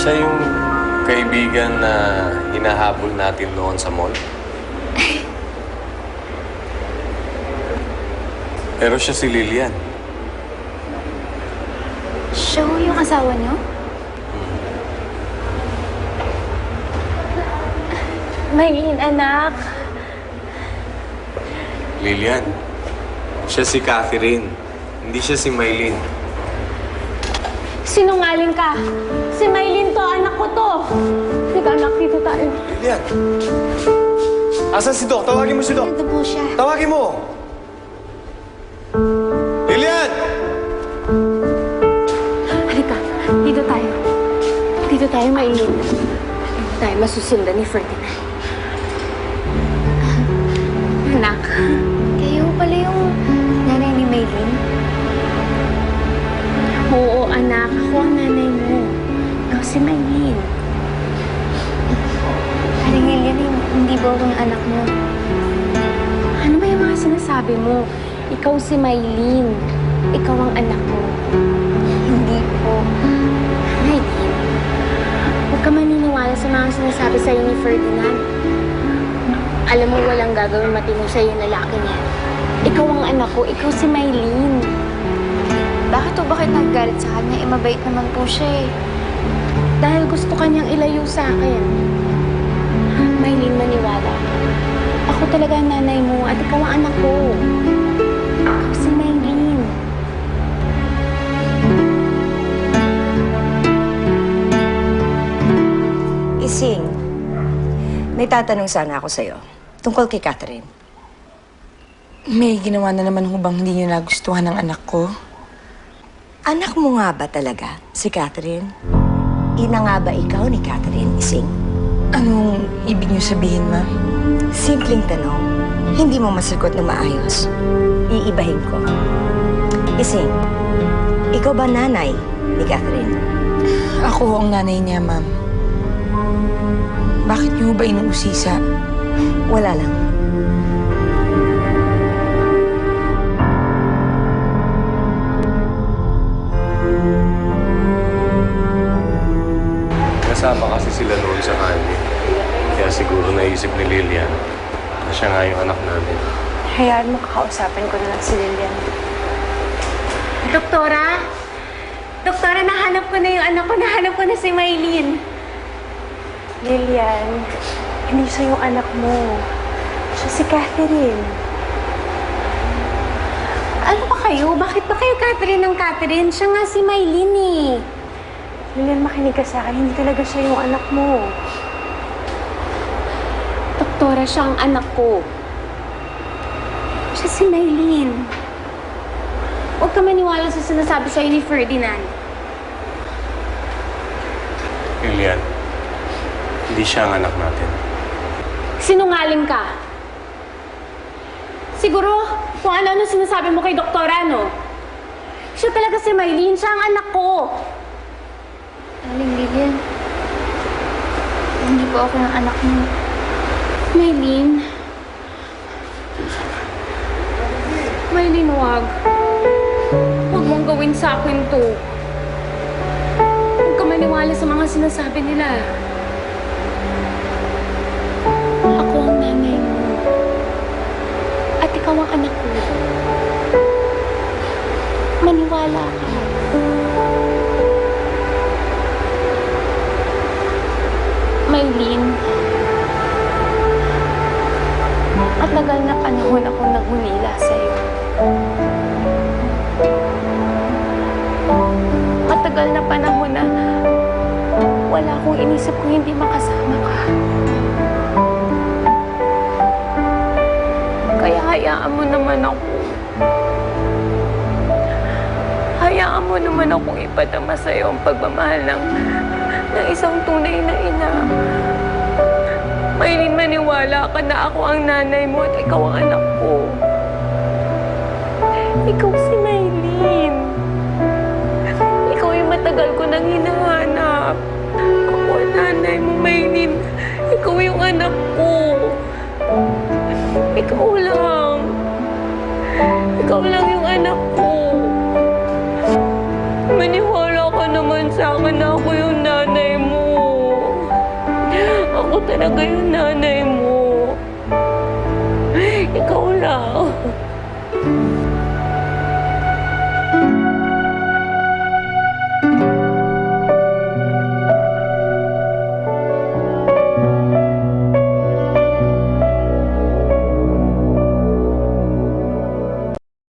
Siya yung kaibigan na hinahabol natin noon sa mall. Pero siya si Lilian. Siya ho yung asawa niyo? Maylin, anak. Lilian, siya si Catherine. Hindi siya si Maylin. Sinungaling ka. Si Maylin to, anak ko to. Sige, anak, dito tayo. Lilian! Asan si Doc? Tawagin mo si Doc. Ito po siya. Tawagin mo! Lilian! Halika, dito tayo. Dito tayo, Maylin. Dito tayo masusundan ni Ferdinand. Anak, kayo pala yung nanay ni Maylin? Oo, anak. Ako ang nanay mo. Ikaw si Maylin. Aling Lilian, hindi ba ako yung anak mo? Ano ba yung mga sinasabi mo? Ikaw si Maylin. Ikaw ang anak mo. Hindi po. Maylin, huwag ka maniniwala sa mga sinasabi sa'yo ni Ferdinand. Alam mo, walang gagawin matino sa'yo yung lalaki niya. Ikaw ang anak ko. Ikaw si Maylin. Bakit naggalit sa kanya? Mabait naman po siya eh. Dahil gusto kanyang ilayo sa akin. Maylin, maniwala. Ako talaga ang nanay mo at ikaw ang anak ko. Ikaw si Maylin. Ising, may tatanong sana ako sa'yo. Tungkol kay Catherine. May ginawa na naman ho bang hindi niyo nagustuhan ng anak ko? Anak mo nga ba talaga si Catherine? Ina nga ba ikaw ni Catherine, Ising? Anong ibig niyo sabihin, ma'am? Simpleng tanong. Hindi mo masagot na maayos. Iibahin ko. Ising, ikaw ba nanay ni Catherine? Ako ho ang nanay niya, ma'am. Bakit niyo ba inuusisa? Wala lang. Kasama kasi sila noon sa kanila. Kaya siguro naisip ni Lilian na siya nga yung anak namin. Hayaan mo, kakausapin ko na lang si Lilian. Doktora? Doktora, nahanap ko na yung anak ko. Nahanap ko na si Maylin. Lilian, hindi siya yung anak mo. Siya si Catherine. Ano ba kayo? Bakit ba kayo Catherine ng Catherine? Siya nga si Maylin eh. Lilian, makinig ka sa akin. Hindi talaga siya yung anak mo. Doktora, siya ang anak ko. Siya si Maylin. Huwag ka maniwala sa sinasabi sa'yo ni Ferdinand. Lilian, hindi siya ang anak natin. Sinungaling ka. Siguro, kung ano-ano sinasabi mo kay Doktora, no? Siya talaga si Maylin. Siya ang anak ko. Aling Lilian, hindi po ako yung anak mo. Maylin. Maylin, huwag. Huwag mong gawin sa akin to. Huwag ka maniwala sa mga sinasabi nila. Ako ang nanay mo. At ikaw ang anak ko. Maniwala ka. Maylin, matagal na panahon akong nagulila sa'yo. Matagal na panahon na wala akong inisip kung hindi makasama ka. Kaya hayaan mo naman ako. Hayaan mo naman akong ipadama sa'yo ang pagmamahal ng isang tunay na ina. Maylin, maniwala ka na ako ang nanay mo at ikaw ang anak ko. Ikaw si Maylin. Ikaw yung matagal ko nang hinahanap. Ako ang nanay mo, Maylin. Ikaw yung anak ko. Ikaw lang. Ikaw lang yung anak ko. Maniwala ka naman sa akin na ako yung nanay mo. talaga yung nanay mo. Ikaw lang.